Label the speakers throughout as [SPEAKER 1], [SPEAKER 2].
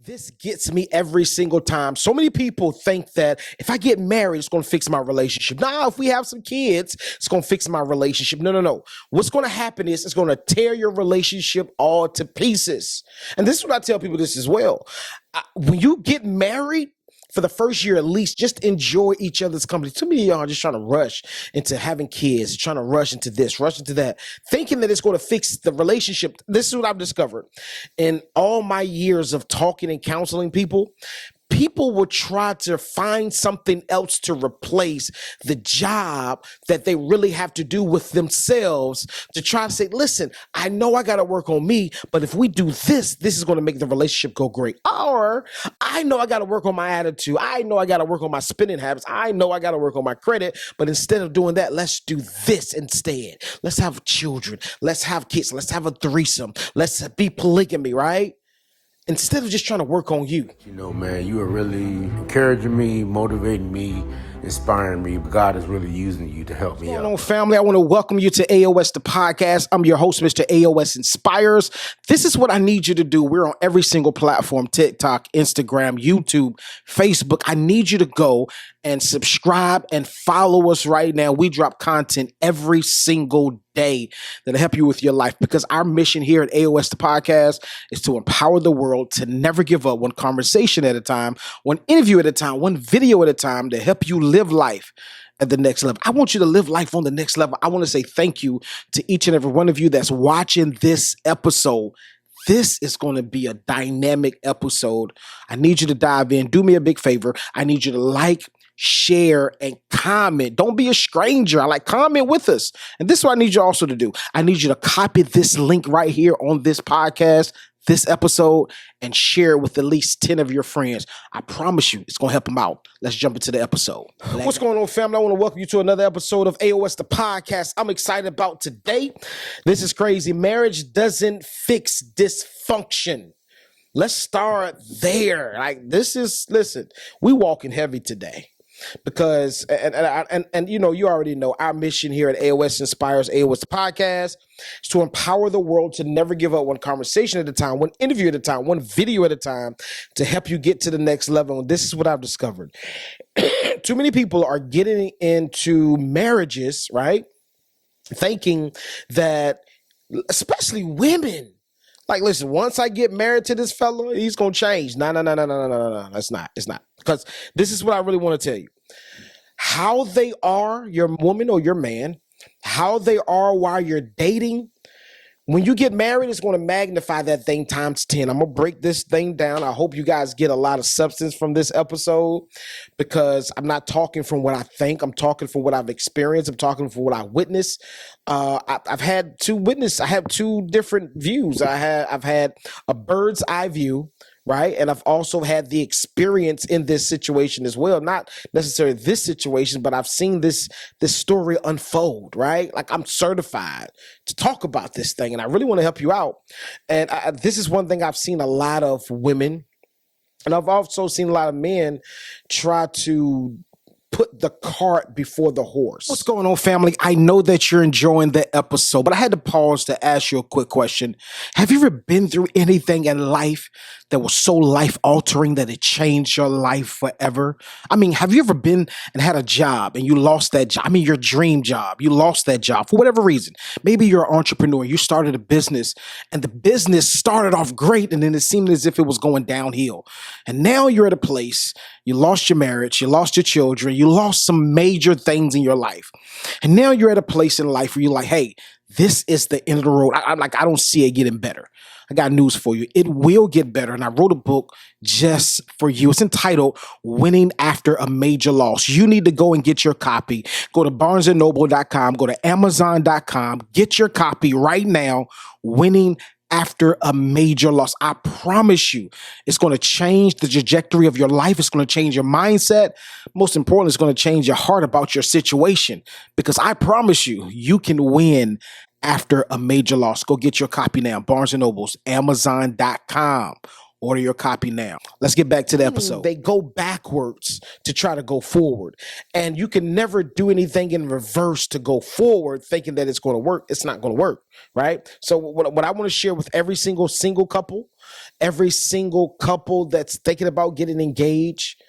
[SPEAKER 1] This gets me every single time. So many people think that if I get married, it's going to fix my relationship. Nah, if we have some kids, it's going to fix my relationship. No. What's going to happen is it's going to tear your relationship all to pieces. And this is what I tell people this as well. When you get married, for the first year at least, just enjoy each other's company. Too many of y'all are just trying to rush into having kids, trying to rush into this, rush into that, thinking that it's going to fix the relationship. This is what I've discovered. In all my years of talking and counseling people will try to find something else to replace the job that they really have to do with themselves to try to say, listen, I know I got to work on me, but if we do this is going to make the relationship go great. Or I know I got to work on my attitude. I know I got to work on my spending habits. I know I got to work on my credit, but instead of doing that, let's do this instead. Let's have children. Let's have kids. Let's have a threesome. Let's be polygamy, right? Instead of just trying to work on you.
[SPEAKER 2] You know, man, you are really encouraging me, motivating me, inspiring me. God is really using you to help me out.
[SPEAKER 1] What's going on, family? I want to welcome you to AOS the Podcast. I'm your host, Mr. AOS Inspires. This is what I need you to do. We're on every single platform, TikTok, Instagram, YouTube, Facebook. I need you to go and subscribe and follow us right now. We drop content every single day that'll help you with your life, because our mission here at AOS the Podcast is to empower the world to never give up, one conversation at a time, one interview at a time, one video at a time, to help you live life at the next level. I want you to live life on the next level. I want to say thank you to each and every one of you that's watching this episode. This is going to be a dynamic episode. I need you to dive in. Do me a big favor. I need you to like, share, and comment. Don't be a stranger. Comment with us. And this is what I need you also to do. I need you to copy this link right here on this podcast, this episode, and share it with at least 10 of your friends. I promise you, it's going to help them out. Let's jump into the episode. What's going on, family? I want to welcome you to another episode of AOS the Podcast. I'm excited about today. This is crazy. Marriage doesn't fix dysfunction. Let's start there. Listen, we walking heavy today. Because and you know, you already know our mission here at AOS Inspires, AOS the Podcast, is to empower the world to never give up, one conversation at a time, one interview at a time, one video at a time, to help you get to the next level. And this is what I've discovered. Too many people are getting into marriages, right, thinking that, especially women, listen, once I get married to this fella, he's going to change. No. It's not. Because this is what I really want to tell you. How they are, your woman or your man, how they are while you're dating, when you get married, it's going to magnify that thing times 10. I'm going to break this thing down. I hope you guys get a lot of substance from this episode, because I'm not talking from what I think. I'm talking from what I've experienced. I'm talking from what I witnessed. I've had two witnesses. I have two different views. I've had a bird's eye view, right? And I've also had the experience in this situation as well. Not necessarily this situation, but I've seen this story unfold, right? I'm certified to talk about this thing, and I really want to help you out. And this is one thing I've seen a lot of women, and I've also seen a lot of men try to put the cart before the horse. What's going on, family? I know that you're enjoying the episode, but I had to pause to ask you a quick question. Have you ever been through anything in life that was so life-altering that it changed your life forever? Have you ever been and had a job and you lost that job? Your dream job. You lost that job for whatever reason. Maybe you're an entrepreneur. You started a business, and the business started off great, and then it seemed as if it was going downhill. And now you're at a place, you lost your marriage, you lost your children, you lost some major things in your life. And now you're at a place in life where you're like, hey, this is the end of the road. I don't see it getting better. I got news for you. It will get better. And I wrote a book just for you. It's entitled Winning After a Major Loss. You need to go and get your copy. Go to barnesandnoble.com, go to amazon.com, get your copy right now. Winning After a Major Loss. I promise you, it's going to change the trajectory of your life. It's going to change your mindset. Most importantly, it's going to change your heart about your situation, because I promise you, you can win after a major loss. Go get your copy now. Barnes & Noble's, amazon.com. Order your copy now. Let's get back to the episode. They go backwards to try to go forward. And you can never do anything in reverse to go forward thinking that it's going to work. It's not going to work, right? So what I want to share with every single couple that's thinking about getting engaged,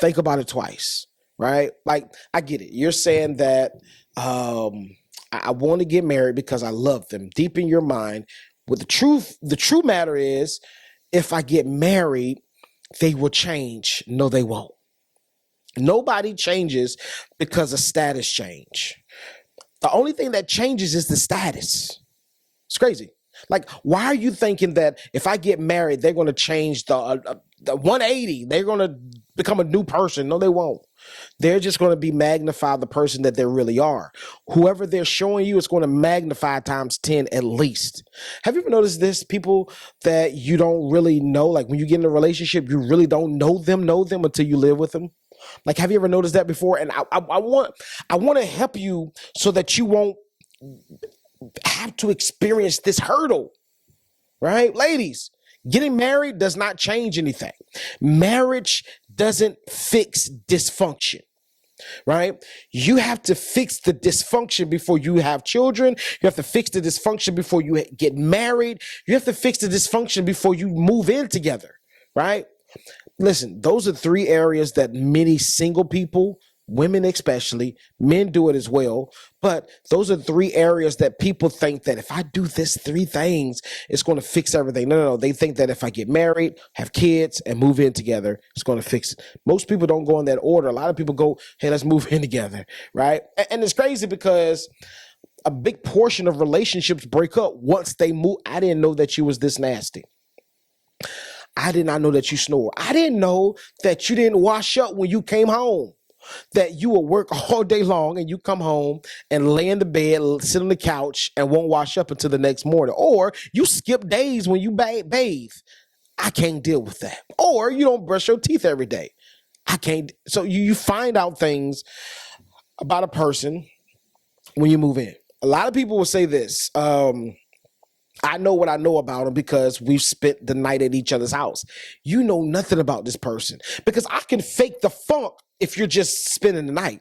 [SPEAKER 1] think about it twice, right? Like, I get it. You're saying that I want to get married because I love them. Deep in your mind, with the true matter is, if I get married, they will change. No, they won't. Nobody changes because of status change. The only thing that changes is the status. It's crazy. Like, why are you thinking that if I get married, they're going to change the 180? They're going to become a new person? No, they won't. They're just going to be magnify the person that they really are. Whoever they're showing you is going to magnify times 10 at least. Have you ever noticed this? People that you don't really know, like when you get in a relationship, you really don't know them until you live with them. Like, have you ever noticed that before? And I want to help you so that you won't have to experience this hurdle, right? Ladies, getting married does not change anything. Marriage doesn't fix dysfunction, right? You have to fix the dysfunction before you have children. You have to fix the dysfunction before you get married. You have to fix the dysfunction before you move in together, right? Listen, those are three areas that many single people, women especially, men do it as well, but those are three areas that people think that if I do this three things, it's going to fix everything. No. They think that if I get married, have kids, and move in together, it's going to fix it. Most people don't go in that order. A lot of people go, hey, let's move in together, right? And it's crazy because a big portion of relationships break up once they move. I didn't know that you was this nasty. I did not know that you snore. I didn't know that you didn't wash up when you came home. That you will work all day long and you come home and lay in the bed, sit on the couch and won't wash up until the next morning. Or you skip days when you bathe. I can't deal with that. Or you don't brush your teeth every day. I can't. So you find out things about a person when you move in. A lot of people will say this. I know what I know about them because we've spent the night at each other's house. You know nothing about this person because I can fake the funk if you're just spending the night.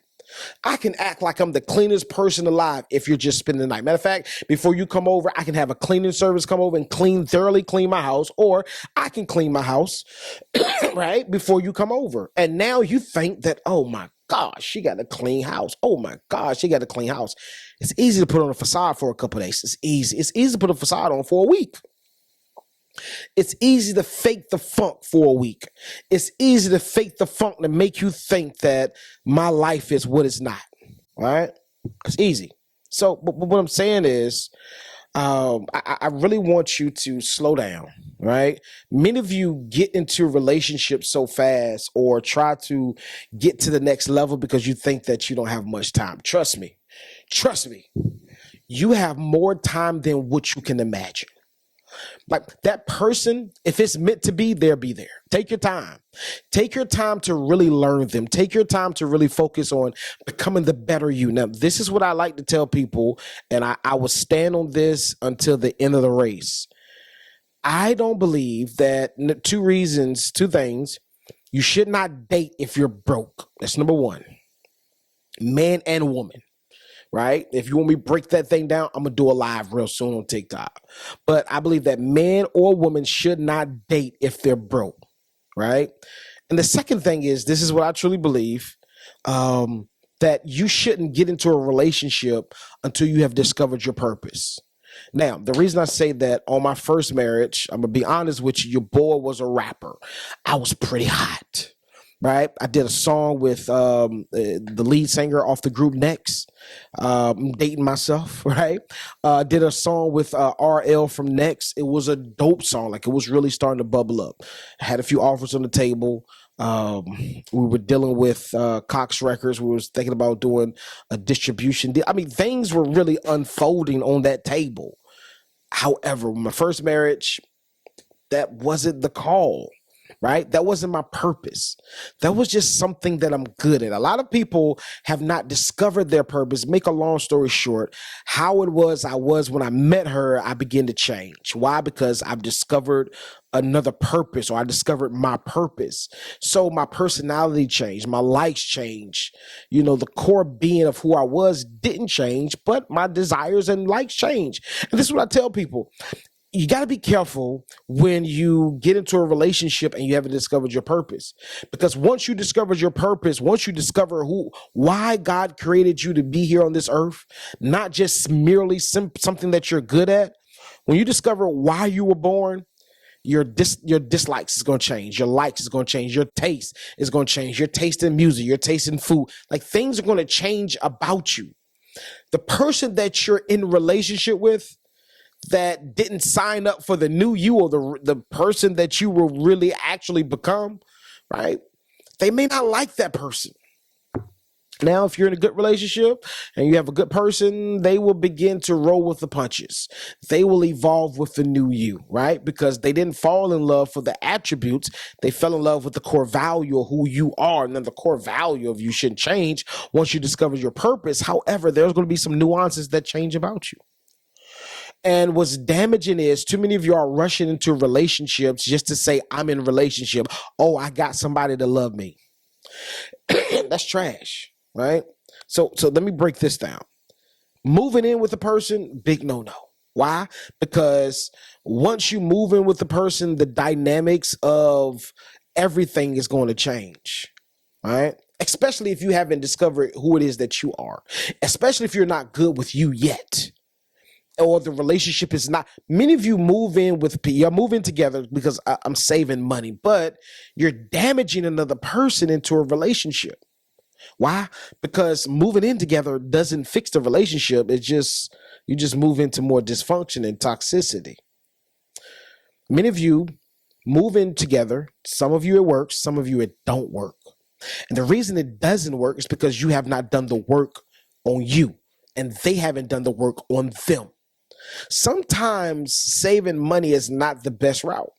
[SPEAKER 1] I can act like I'm the cleanest person alive if you're just spending the night. Matter of fact, before you come over, I can have a cleaning service come over and thoroughly clean my house, or I can clean my house, right, before you come over. And now you think that, oh my gosh, she got a clean house. Oh my gosh, she got a clean house. It's easy to put on a facade for a couple of days. It's easy. It's easy to put a facade on for a week. It's easy to fake the funk for a week. It's easy to fake the funk to make you think that my life is what it's not. All right? It's easy. So, but what I'm saying is, I really want you to slow down, right? Many of you get into relationships so fast or try to get to the next level because you think that you don't have much time. Trust me. You have more time than what you can imagine. Like that person, if it's meant to be, they'll be there. Take your time. Take your time to really learn them. Take your time to really focus on becoming the better you. Now, this is what I like to tell people, and I will stand on this until the end of the race. I don't believe that two things. You should not date if you're broke. That's number one. Man and woman. Right? If you want me to break that thing down, I'm going to do a live real soon on TikTok. But I believe that man or woman should not date if they're broke. Right? And the second thing is, this is what I truly believe, that you shouldn't get into a relationship until you have discovered your purpose. Now, the reason I say that, on my first marriage, I'm going to be honest with you, your boy was a rapper. I was pretty hot. Right, I did a song with the lead singer off the group Next. I'm dating myself, right? Did a song with RL from Next. It was a dope song. Like, it was really starting to bubble up. I had a few offers on the table. We were dealing with Cox Records. We was thinking about doing a distribution deal. I mean, things were really unfolding on that table. However, my first marriage, that wasn't the call. right? That wasn't my purpose. That was just something that I'm good at. A lot of people have not discovered their purpose. Make a long story short, how it was I was when I met her, I began to change. Why? Because I've discovered another purpose, or I discovered my purpose. So my personality changed, my likes changed. The core being of who I was didn't change, but my desires and likes changed. And this is what I tell people. You got to be careful when you get into a relationship and you haven't discovered your purpose. Because once you discover your purpose, once you discover why God created you to be here on this earth, not just merely something that you're good at, when you discover why you were born, your dislikes is going to change. Your likes is going to change. Your taste is going to change. Your taste in music, your taste in food, like things are going to change about you. The person that you're in relationship with that didn't sign up for the new you, or the person that you will really actually become, right? They may not like that person. Now, if you're in a good relationship and you have a good person, they will begin to roll with the punches. They will evolve with the new you, right? Because they didn't fall in love for the attributes. They fell in love with the core value of who you are. And then the core value of you shouldn't change once you discover your purpose. However, there's going to be some nuances that change about you. And what's damaging is too many of you are rushing into relationships just to say, I'm in a relationship. Oh, I got somebody to love me. That's trash, right? So let me break this down. Moving in with a person, big no-no. Why? Because once you move in with the person, the dynamics of everything is going to change, right? Especially if you haven't discovered who it is that you are. Especially if you're not good with you yet. Or the relationship is not. Many of you you're moving together because I'm saving money, but you're damaging another person into a relationship. Why? Because moving in together doesn't fix the relationship. You just move into more dysfunction and toxicity. Many of you move in together. Some of you it works, some of you it don't work. And the reason it doesn't work is because you have not done the work on you, and they haven't done the work on them. Sometimes saving money is not the best route.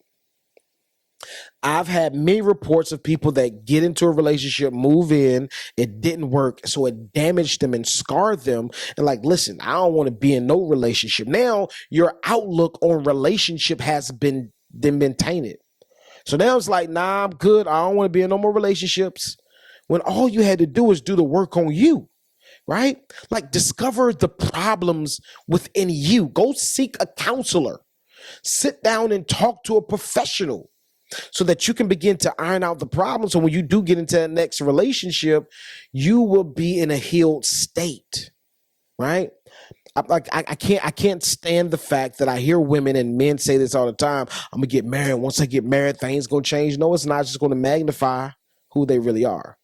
[SPEAKER 1] I've had many reports of people that get into a relationship, move in, it didn't work, so it damaged them and scarred them. And like, listen, I don't want to be in no relationship. Now your outlook on relationship has been tainted. So now it's like, nah, I'm good. I don't want to be in no more relationships. When all you had to do was do the work on you. Right? Like, discover the problems within you. Go seek a counselor. Sit down and talk to a professional so that you can begin to iron out the problems. So when you do get into that next relationship, you will be in a healed state. Right? I can't stand the fact that I hear women and men say this all the time. I'm gonna get married. Once I get married, things gonna change. No, it's not. It's just gonna magnify who they really are.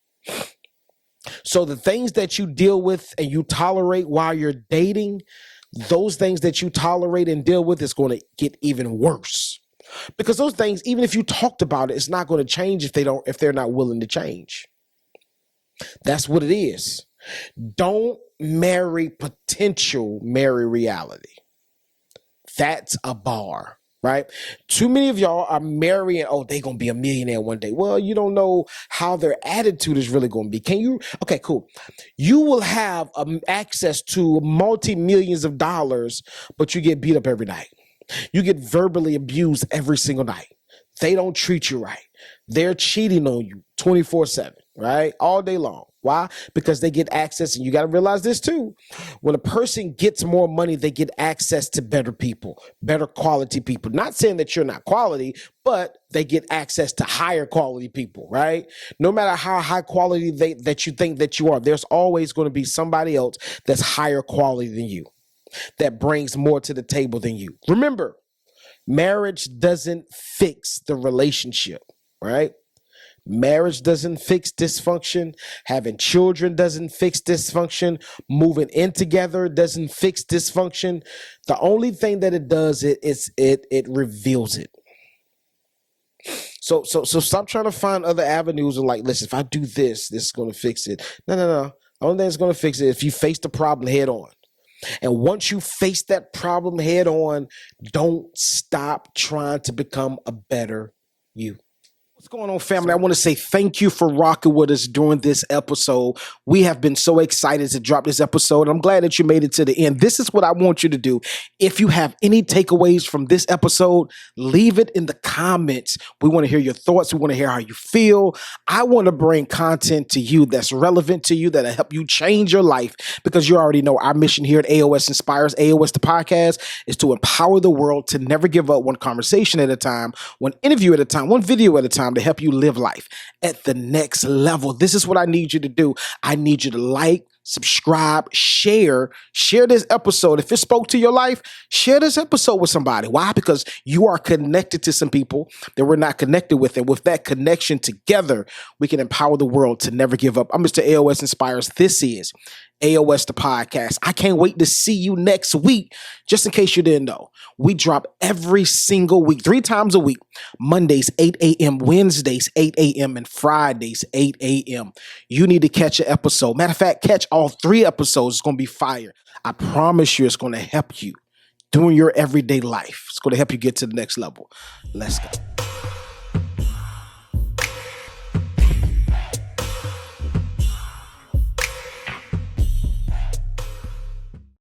[SPEAKER 1] So the things that you deal with and you tolerate while you're dating, those things that you tolerate and deal with is going to get even worse. Because those things, even if you talked about it, it's not going to change if they're not willing to change. That's what it is. Don't marry potential, marry reality. That's a bar. Right? Too many of y'all are marrying, they're going to be a millionaire one day. Well, you don't know how their attitude is really going to be. Okay, cool. You will have access to multi-millions of dollars, but you get beat up every night. You get verbally abused every single night. They don't treat you right. They're cheating on you 24/7, right? All day long. Why? Because they get access, and you got to realize this too. When a person gets more money, they get access to better people, better quality people. Not saying that you're not quality, but they get access to higher quality people, right? No matter how high quality that you think that you are, there's always going to be somebody else that's higher quality than you, that brings more to the table than you. Remember, marriage doesn't fix the relationship, right? Marriage doesn't fix dysfunction. Having children doesn't fix dysfunction. Moving in together doesn't fix dysfunction. The only thing that it does is it reveals it. So stop trying to find other avenues and like, listen, if I do this is going to fix it. No. The only thing that's going to fix it is if you face the problem head on. And once you face that problem head on, don't stop trying to become a better you. What's going on, family? I want to say thank you for rocking with us during this episode. We have been so excited to drop this episode. I'm glad that you made it to the end. This is what I want you to do. If you have any takeaways from this episode, leave it in the comments. We want to hear your thoughts. We want to hear how you feel. I want to bring content to you that's relevant to you, that'll help you change your life, because you already know our mission here at AOS Inspires, AOS the podcast, is to empower the world to never give up, one conversation at a time, one interview at a time, one video at a time, to help you live life at the next level. This is what I need you to do. I need you to like, subscribe, share this episode. If it spoke to your life, share this episode with somebody. Why? Because you are connected to some people that we're not connected with. And with that connection together, we can empower the world to never give up. I'm Mr. AOS Inspires. This is AOS the podcast. I can't wait to see you next week. Just in case you didn't know, we drop every single week, 3 times a week, Mondays, 8 a.m., Wednesdays, 8 a.m., and Fridays, 8 a.m. You need to catch an episode. Matter of fact, catch all 3 episodes. It's going to be fire. I promise you it's going to help you doing your everyday life. It's going to help you get to the next level. Let's go.